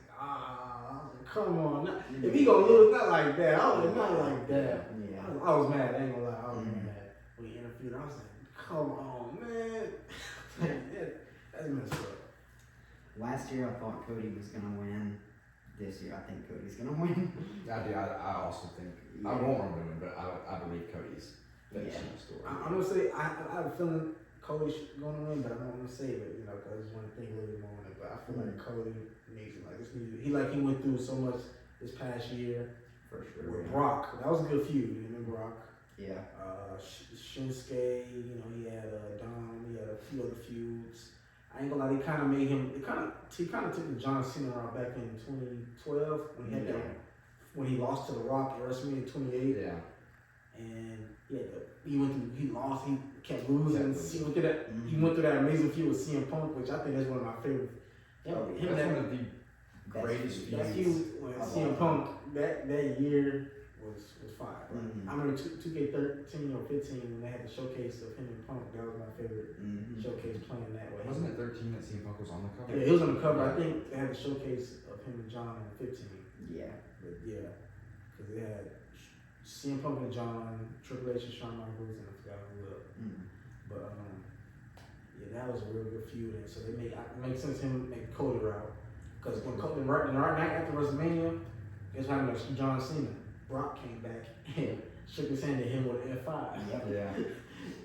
like, come on. If he gonna lose, not like that. I was like, not like that. Yeah. I was mad. I ain't gonna lie. I was mad when he interfered. I was like, come on, man. That's messed up. Last year I thought Cody was gonna win. This year I think Cody's gonna win. I do. I also think I won't want to win, but I believe Cody's finishing the story. I'm gonna say I have a feeling Cody's gonna win, but I don't want to say it, you know, because I just want to think a little bit more on it. But I feel like Cody needs it. Like this needs. He went through so much this past year For sure. with Brock. That was a good feud. You remember Brock? Yeah. Shinsuke. You know, he had Dom. He had a few other feuds. I ain't gonna lie, they kind of made him. He kind of took the John Cena route back in 2012 when he had that, when he lost to The Rock at WrestleMania 28. Yeah. And he lost. He kept losing. Exactly. He went through that. He went through that amazing feud with CM Punk, which I think is one of my favorite. That's one of the greatest That feuds. feud with CM Punk that year was fire. I remember 2K13 or 15 when they had the showcase of him and Punk. That was my favorite showcase playing that way. Wasn't it 13 that CM Punk was on the cover? Yeah, he was on the cover. I think they had the showcase of him and John in 15. Yeah. But yeah, because they had CM Punk and John, Triple H and Shawn Michaels, and I forgot who else. But yeah, that was a real good feud. And so it makes sense him make Cody route. Because when Cody, right night after WrestleMania, guess what happened to John Cena? Brock came back and shook his hand at him with an F5. Yeah.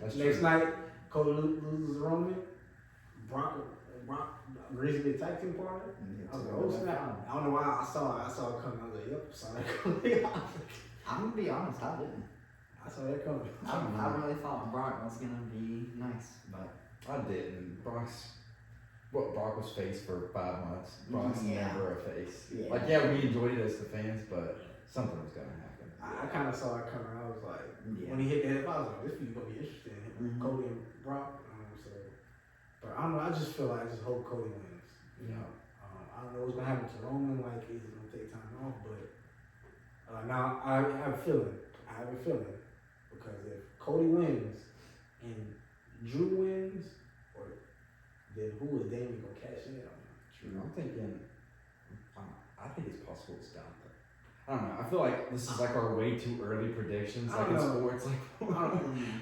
That's Next true. night, Cody loses Roman. Brock agrees to be a tag team partner. I was like, oh snap! I don't know why I saw it coming. I was like, yep, saw that coming. I'm gonna be honest, I didn't. I saw that coming. I really thought Brock was gonna be nice, but I didn't. Brock was face for 5 months. Brock's never a face. Yeah. Like, yeah, we enjoyed it as the fans, but something was gonna happen. I kind of saw it coming. I was like, when he hit that, I was like, this feud's gonna be interesting. Cody and Brock. But I don't know. I just feel like I just hope Cody wins. You know, I don't know what's gonna happen to Roman. Like, is he gonna take time off? But now I have a feeling. Because if Cody wins and Drew wins, then who is Damien gonna cash in on? I'm thinking. I think it's possible it's down there. I don't know. I feel like this is like our way too early predictions. Like in sports,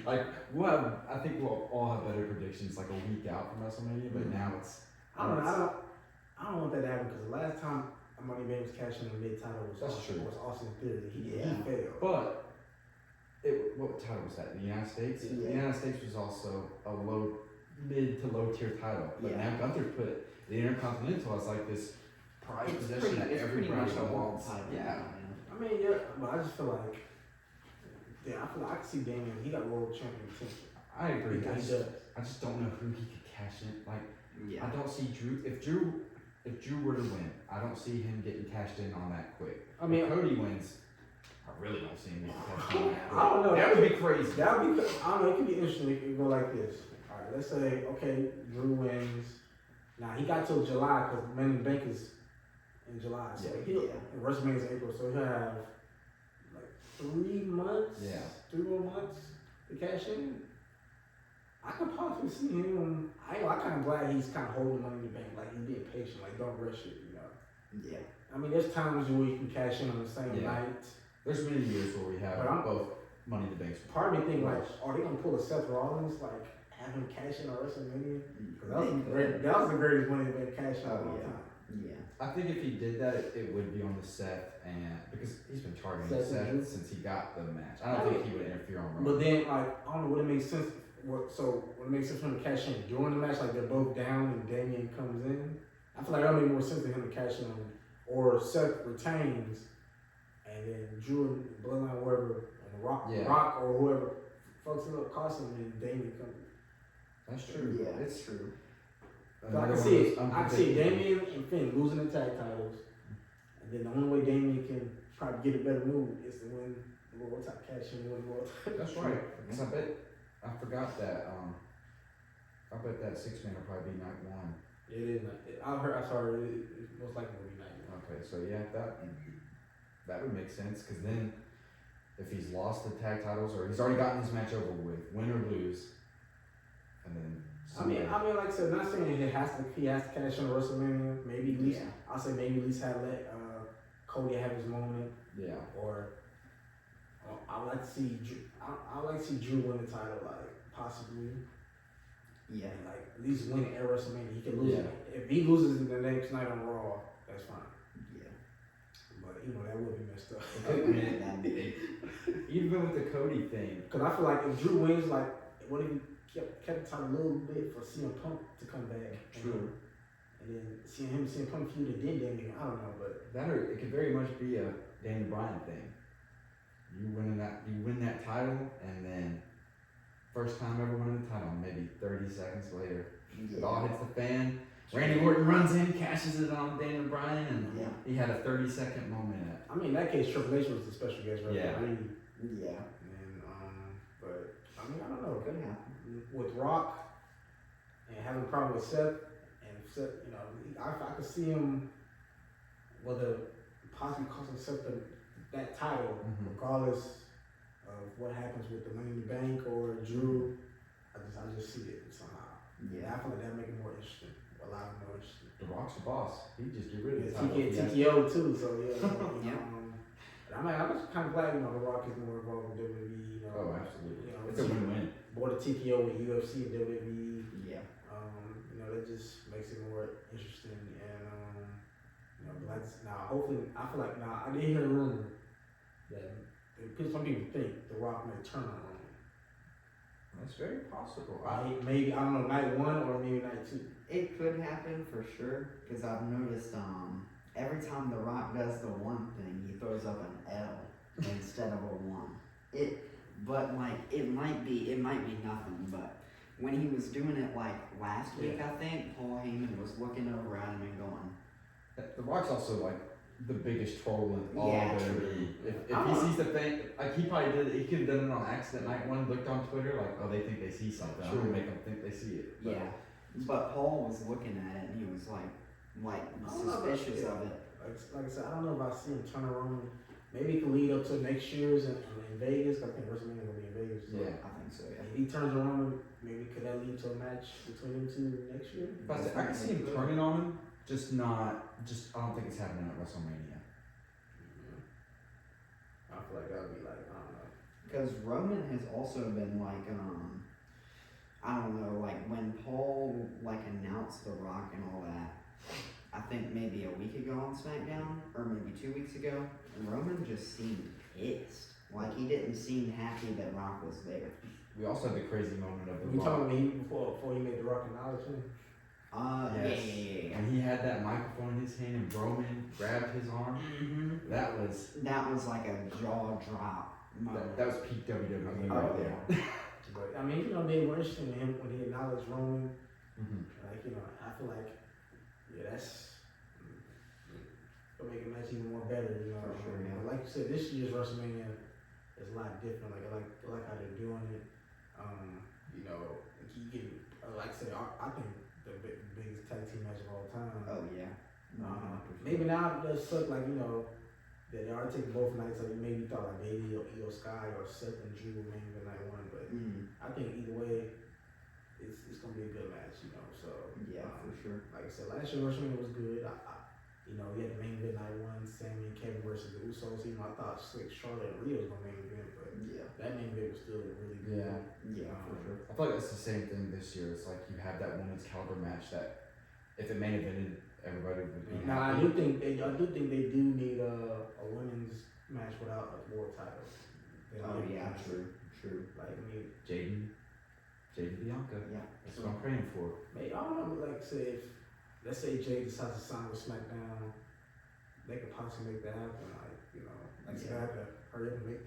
like I think we'll all have better predictions like a week out from WrestleMania. But now it's. I don't want that to happen because the last time Money Bank was cashing the mid title was Austin Theory. He failed. But what title was that? The United States. Yeah. The United States was also a mid to low tier title. But now Gunther put the Intercontinental as like this prized possession that everybody wants. Yeah. I mean, but I just feel like, I feel like I can see Damien. He got world champion potential. I agree. He I just don't know who he could cash in. Like, I don't see Drew. If Drew were to win, I don't see him getting cashed in on that quick. I mean, if Cody wins, I really don't see him getting cashed in on that quick. I don't know. That would be crazy. That would be. I don't know. It could be interesting. It could go like this. All right, let's say Drew wins. Now he got till July because Money in the Bank is in July. So and WrestleMania is April, so he'll have like 3 months. Yeah. 3 more months to cash in. I could possibly see him. I kind of glad he's kind of holding Money in the Bank, like he's being patient, like don't rush it, you know. Yeah. I mean, there's times where you can cash in on the same night. There's many years where we have both Money in the Banks. Part of me think like, are they gonna pull a Seth Rollins, like have him cash in on WrestleMania? Because that was the greatest Money in the Bank cash in of all time. Yeah. I think if he did that, it would be on the Seth, and because he's been targeting Seth since he got the match. I don't think he would interfere on Roman. But then, like, I don't know, would it make sense? Would it make sense for him to cash in during the match, like they're both down and Damien comes in? I feel like that would make more sense for him to cash in on, or Seth retains, and then Drew and Bloodline, whoever, and Rock or whoever fucks it up, costs him, and Damien comes. That's true. Yeah, it's true. I can see Damien and Finn losing the tag titles, and then the only way Damien can probably get a better move is to win the World Title, cash in, win the World Title. That's right. Because I forgot that. I bet that 6-man will probably be night 1. It is. I saw it. It most likely will be night 1. Okay, so yeah, that would make sense. Because then, if he's lost the tag titles or he's already gotten his match over with, win or lose, and then I mean, like I said, not saying he has to cash in a WrestleMania. Maybe at least I'll say maybe at least let Cody have his moment. Yeah. Or I would like to see I would like to see Drew win the title, like possibly. Yeah. And, like at least win it at WrestleMania. He can lose Yeah. it. If he loses the next night on Raw, that's fine. Yeah. But that would be messed up. Even with the Cody thing. Because I feel like if Drew wins, like what if he kept the title a little bit for CM Punk to come back? True. And then CM Punk feud and then Daniel, I don't know, but That or it could very much be a Daniel Bryan thing. You win that title, and then first time ever winning the title, maybe 30 seconds later, it all hits the fan. Randy Orton runs in, cashes it on Daniel Bryan, and he had a 30-second moment. I mean, in that case, Triple H was the special guest referee. Yeah. And but I mean, I don't know. Could happen. With Rock and having a problem with Seth, I could see him whether possibly costing Seth that title, regardless of what happens with the Money in the Bank or Drew. I just see it somehow. Yeah, I feel like that make it more interesting. A lot more interesting. The Rock's the boss. He just get rid of the title. TKO too, so I'm just kind of glad The Rock is more involved with WWE. Oh, absolutely. It's a win-win. Bought a TKO with UFC and WWE. Yeah. That just makes it more interesting. And now hopefully I feel like I did hear a rumor that some people think The Rock may turn on Roman. That's very possible. Maybe I don't know, night 1 or maybe night 2. It could happen for sure, because I've noticed every time The Rock does the one thing, he throws up an L instead of a 1. But it might be nothing. But when he was doing it last week, I think Paul Heyman was looking over at him and going, The Rock's also the biggest troll in all Yeah, of true. If he sees the thing, he probably did. He could have done it on accident. Night 1, looked on Twitter, they think they see something. I'm gonna make them think they see it. But yeah. But Paul was looking at it and he was suspicious of it. Like I said, I don't know if I see him turn around. Maybe it can lead up to next year's in Vegas. I think WrestleMania will be in Vegas. So Yeah, I think so. Yeah. if he turns around, maybe could that lead to a match between them two next year? I can see him turning on him. I don't think it's happening at WrestleMania. I feel like that would be I don't know. Because Roman has also been I don't know, when Paul announced The Rock and all that, I think maybe a week ago on SmackDown, or maybe 2 weeks ago, Roman just seemed pissed. He didn't seem happy that Rock was there. We also had the crazy moment of The You Rock. talking about me before he made The Rock acknowledge him? Yes. Yeah. And he had that microphone in his hand and Roman grabbed his arm. Mm-hmm. That was like a jaw drop moment. that was peak WWE Oh, right there. But I mean, they were interested in him when he acknowledged Roman. Mm-hmm. I feel like, that's gonna make a match even more better. For sure, yeah. But like you said, this year's WrestleMania is a lot different. I like how they're doing it. Keep getting, like I said, I think the biggest tag team match of all time. Oh yeah. Maybe now it does suck, that they already taking both nights. Maybe you thought maybe Io Sky or Seth and Drew maybe the night 1, but I think either way, it's gonna be a good match. So yeah, for sure. Like I said, last year WrestleMania was good. We had the main event night 1, Sammy and Kevin versus the Usos. I thought Slick Charlotte and Rhea was gonna main event, but that main event was still really good. Yeah, for sure. I feel like it's the same thing this year. It's you have that women's caliber match that if it main evented, everybody would be Now happy. I do think they do need a women's match without a world title. True. Jaden Bianca. Yeah. That's what I'm praying for. Maybe, I don't know, let's say Jay decides to sign with SmackDown, they could possibly make that happen. I have to hurry up and make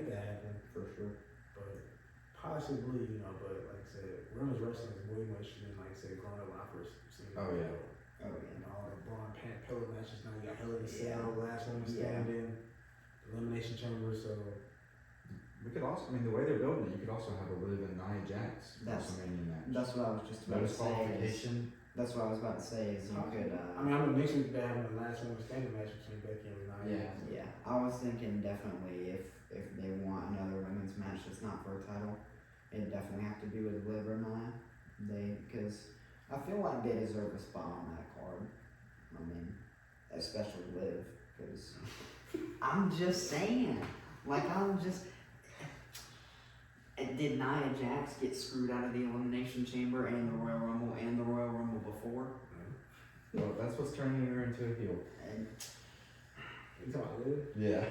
that happen. For sure. But possibly, but like I said, women's wrestling is way more interesting than growing up when I first seen it. Oh yeah. All the Braun Pillar matches now. You got Hell in a Cell, Last Woman Standing, Elimination Chamber. So We could also, the way they're building it, you could also have a Liv and Nia Jax WrestleMania match. That's what I was just about to say. That's what I was about to say is you could. I'm next week they're having the Last Woman Standing match between Becky and Nia. Yeah. I was thinking definitely if they want another women's match that's not for a title, it'd definitely have to be with Liv or Nia. Because I feel like they deserve a spot on that card. I mean, especially Liv, because I'm just saying, did Nia Jax get screwed out of the Elimination Chamber and the Royal Rumble before? Well, that's what's turning her into a heel. And You talking about Liv? Yeah.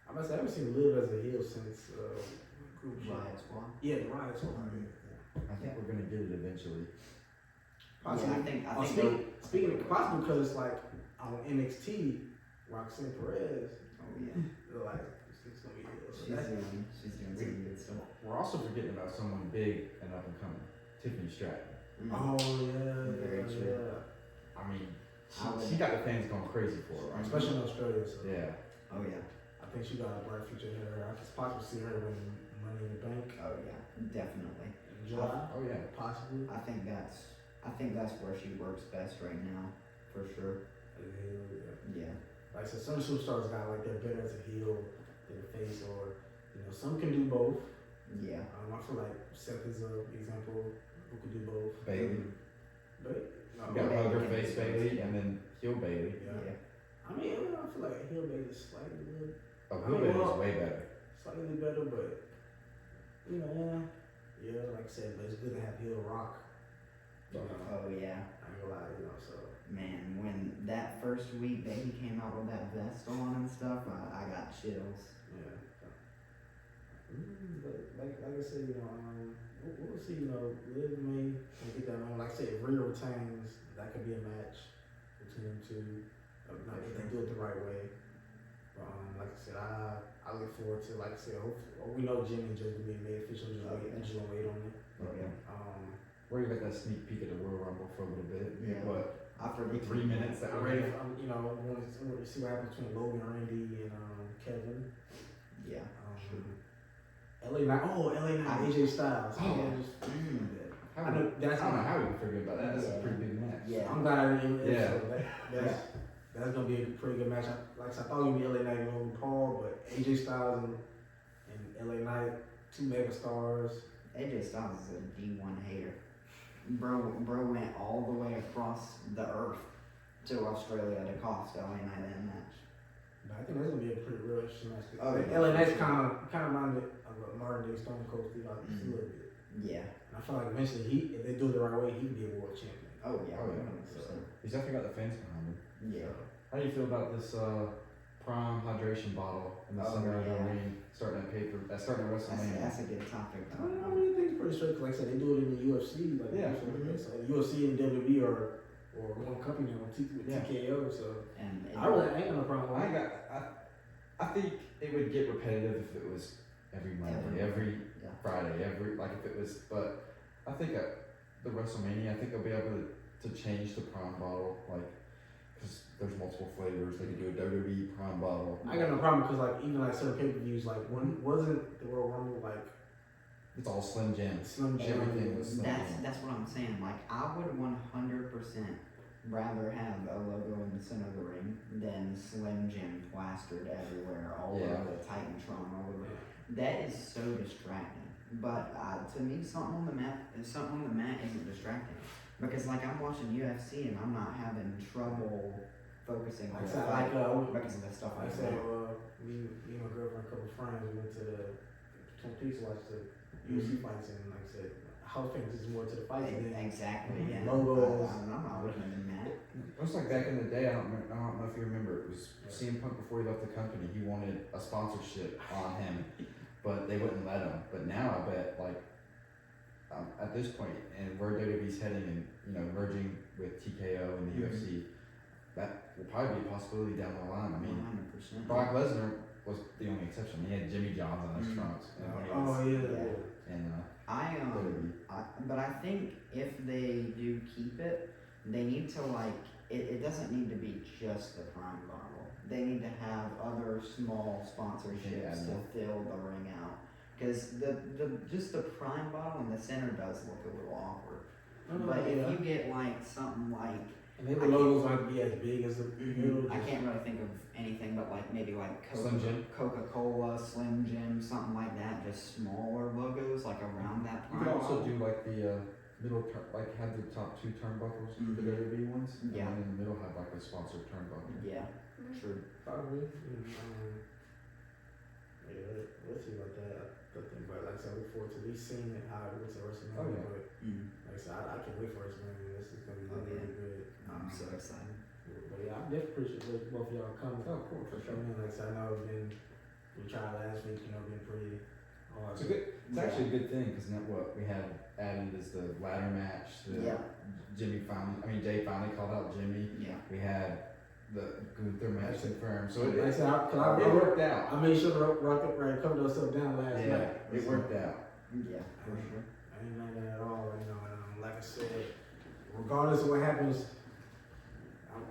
I must say, I haven't seen Liv as a heel since Group G. Riot Squad. Yeah, the Riot Squad. Yeah. I think we're gonna get it eventually. Possibly. I think Speaking of possible, because it's like on NXT, Roxanne Perez, Oh yeah. they're like, it's gonna be heel. So She's doing some good stuff. We're also forgetting about someone big and up and coming, Tiffany Stratton. Oh yeah, Very true. yeah. I mean, I would- she got the fans going crazy for her, right? Especially in Australia. So Yeah. Oh yeah. I think she got a bright future ahead of her. I can possibly see her winning Money in the Bank Oh yeah. Definitely. in July. Oh yeah. Possibly. I think that's where she works best right now, for sure. Yeah. Yeah. Like I said, some superstars got like they're better as a heel than a face, or some can do both. Yeah. I feel like Seth is an example who could do both. Bailey. But You got Bailey Hugger can face do both, Bailey yeah. and then heel Bailey. Yeah. I mean, I feel like heel Bailey is slightly good. Oh, I heel mean, Bailey's well, way better. Slightly better, but like I said, but it's good to have heel Rock. Oh yeah. I ain't gonna lie, so. Man, when that first week that he came out with that vest on and stuff, I got chills. Yeah. But like I said, we'll see. Liv may get that on. Like I said, if Rhea retains, that could be a match between them two. If they do it the right way. But like I said, I look forward to. Like I said, hopefully, we know Jimmy and Joe will be made official. Just wait on it. Oh yeah. We're We're gonna get that sneak peek at the Royal Rumble for a little bit. Yeah. But After the 3 minutes that I'm we're ready. ready. I want to see what happens between Logan, Randy, and Kevin. Yeah. LA Knight. LA Knight. AJ Styles. Oh, yeah. I know that's I don't know how we can forget about that. That's a pretty big match. Yeah. I'm glad I didn't. Yeah. So that's gonna be a pretty good match. Like I said, I thought it would be LA Knight and Logan Paul, but AJ Styles and LA Knight, two mega stars. AJ Styles is a D1 hater. Bro went all the way across the earth to Australia to cost LA Knight that match. But I think that's gonna be a pretty real interesting match. Oh, yeah. LA Knight's kind of reminded of a modern day Stone Cold Steve Austin a little bit. Yeah. And I feel like eventually if they do it the right way, he can be a world champion. Oh yeah. Oh, yeah. 100%. He's definitely got the fans behind him. Yeah. How do you feel about this Prime hydration bottle in the Oh, center of the yeah. ring, starting at WrestleMania? That's a good topic I though. mean, I think it's pretty straight. 'Cause like I said, they do it in the UFC. Like, Yeah. So UFC and WWE are one company now with Yeah. TKO. So And I ain't got no problem with it. I think it would get repetitive if it was every Monday, every yeah. Friday, if it was. But I think at the WrestleMania, I think they'll be able to change the Prime bottle, because there's multiple flavors. They could do a WWE Prime bottle. I got no problem because even certain pay-per-views, wasn't the Royal Rumble It's all Slim Jim. Slim Jim? Everything was Slim Jim. That's what I'm saying. I would 100% rather have a logo in the center of the ring than Slim Jim plastered everywhere, all over the Titantron, all over. That is so distracting. But to me, something on the mat isn't distracting. Because I'm watching UFC and I'm not having trouble focusing on the fight because of the stuff Like I like said, that. me and my girlfriend, a couple of friends, we went to the Twin Peaks to watch the UFC fights, and like I said, house paintings is more to the fights than Exactly, yeah. logos. I'm not looking at that. It was like back in the day. I don't know if you remember. It was CM Punk before he left the company. He wanted a sponsorship on him, but they wouldn't let him. But now I bet at this point, and where WWE's heading, and merging with TKO and the UFC, that will probably be a possibility down the line. I mean, 100%. Brock Lesnar was the only exception. He had Jimmy Johns on his trunks. But I think if they do keep it, they need to it doesn't need to be just the Prime bottle. They need to have other small sponsorships to fill the ring out. Because just the Prime bottle in the center does look a little awkward. But if you get something like And maybe the logos might be as big as the middle. I can't really think of anything but like maybe like Slim Jim? Coca-Cola, Slim Jim, something like that. Just smaller logos like around that You prime. could also do like the like have the top 2 turnbuckles, the WWE ones. Yeah. And then in the middle have like a sponsored turnbuckle. Yeah, true. Probably. Yeah, we'll see about that. I think, but like I said, I look forward to at least seeing it, how it looks at Wrestlemania. Oh, yeah. But like I said, I can't wait for Wrestlemania. This is gonna be really, really good. I'm so excited. But yeah, I definitely appreciate both of y'all coming. Oh, cool, for sure. Like I said, I know we tried last week, been pretty hard. It's actually a good thing because now what we had added is the ladder match. Yeah. Jay finally called out Jimmy. Yeah. We had the Gunther match confirmed. So like I said, it worked out. I made sure to cover those stuff down last night. Yeah, it worked out. Yeah, for sure. I ain't mad at that at all, and like I said, regardless of what happens,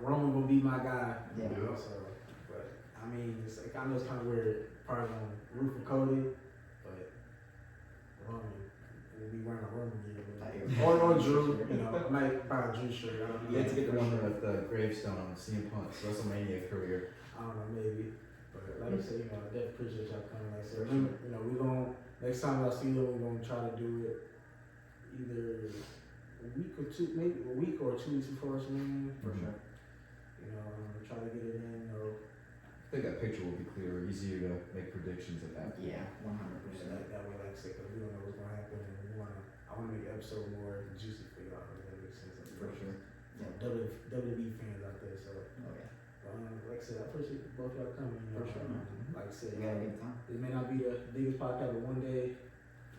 Roman will be my guy. Yeah. So, but I mean, it's like, I know it's kind of weird, probably on root for Cody, but Roman will be wearing a Roman gear. Or Drew, I might buy a Drew shirt. I don't know. You had to get the one with the gravestone on CM Punk's WrestleMania career. I don't know, maybe. But like I said, I definitely appreciate y'all coming. Like I said, we gonna next time y'all see them, we're gonna try to do it either a week or 2 weeks before WrestleMania. For sure. Try to get it in. I think that picture will be clearer, easier to make predictions at that point. Yeah, 100%. That way, like I said, because we don't know what's gonna happen, and I want to make the episode more juicy for y'all. If that makes sense. For sure. WWE fans out there, so. Oh yeah. Like I said, I appreciate both y'all coming. For sure, man. Like I said, We had a good time. it may not be the biggest podcast, but one day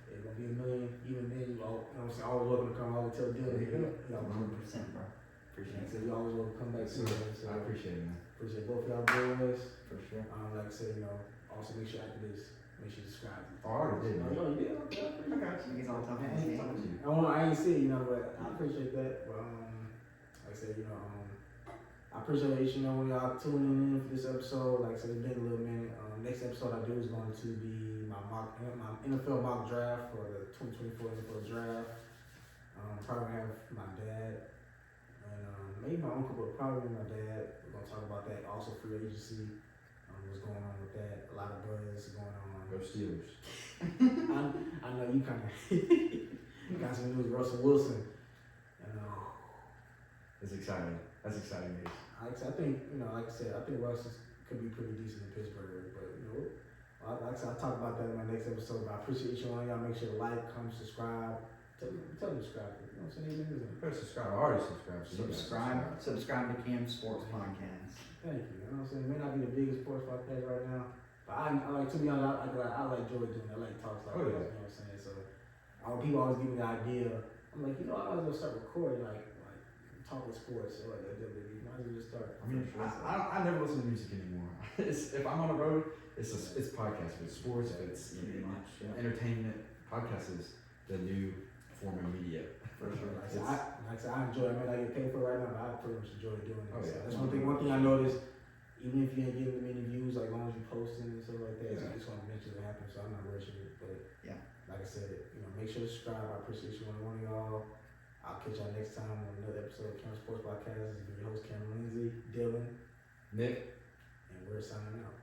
it's gonna be a million. Even then, you all, what I'm saying, always welcome to come. Always tell Dylan, 100%, bro. Appreciate So it. you always welcome to come back. So, So I appreciate it, man. appreciate both y'all boys. For sure. Like I said, also make sure after this, make sure you subscribe. Oh, I already did, man. Oh, you did? Okay, I got you. He's on top of I his ain't game. talking to you. I ain't see it, but I appreciate that. But like I said, I appreciate each and every one of y'all tuning in for this episode. Like I said, it's been a little minute. Next episode I do is going to be my NFL mock draft for the 2024 NFL draft. Probably gonna have my dad and maybe my uncle, but probably my dad. We're gonna talk about that. Also free agency. What's going on with that? A lot of buzz going on. Go Steelers. I know you kind of you got some news. Russell Wilson. And It's exciting. That's exciting news. I think like I said, I think Russ could be pretty decent in Pittsburgh. But like I said, I'll talk about that in my next episode. But I appreciate each one of y'all. Make sure to like, comment, subscribe. Tell them to subscribe. You know what I'm saying? You better subscribe. I already subscribed. So you gotta Subscribe to Cam Sports Podcast. Thank you. You know what I'm saying? It may not be the biggest sports podcast right now, but I like, to be honest, I like Joy doing it. I like talks like Oh, yeah. this. You know what I'm saying? So people always give me the idea. I'm like, I might as well start recording like talk with sports or like WWE. Might as well just start. I mean, I never listen to music anymore. If I'm on the road, it's podcast. If it's sports, if it's entertainment, podcast is the new form of media. For sure. Like I said, I enjoy it. I may not get paid for it right now, but I pretty much enjoy doing it. Oh, yeah. So that's one thing I noticed. Even if you ain't getting many views, like long as you posting and stuff like that, it's going to eventually happen. So I'm not rushing it. But like I said, make sure to subscribe. I appreciate you one of y'all. I'll catch y'all next time on another episode of Cameron Sports Podcast. This has been your host, Cameron Lindsay, Dylan, Nick. and we're signing out.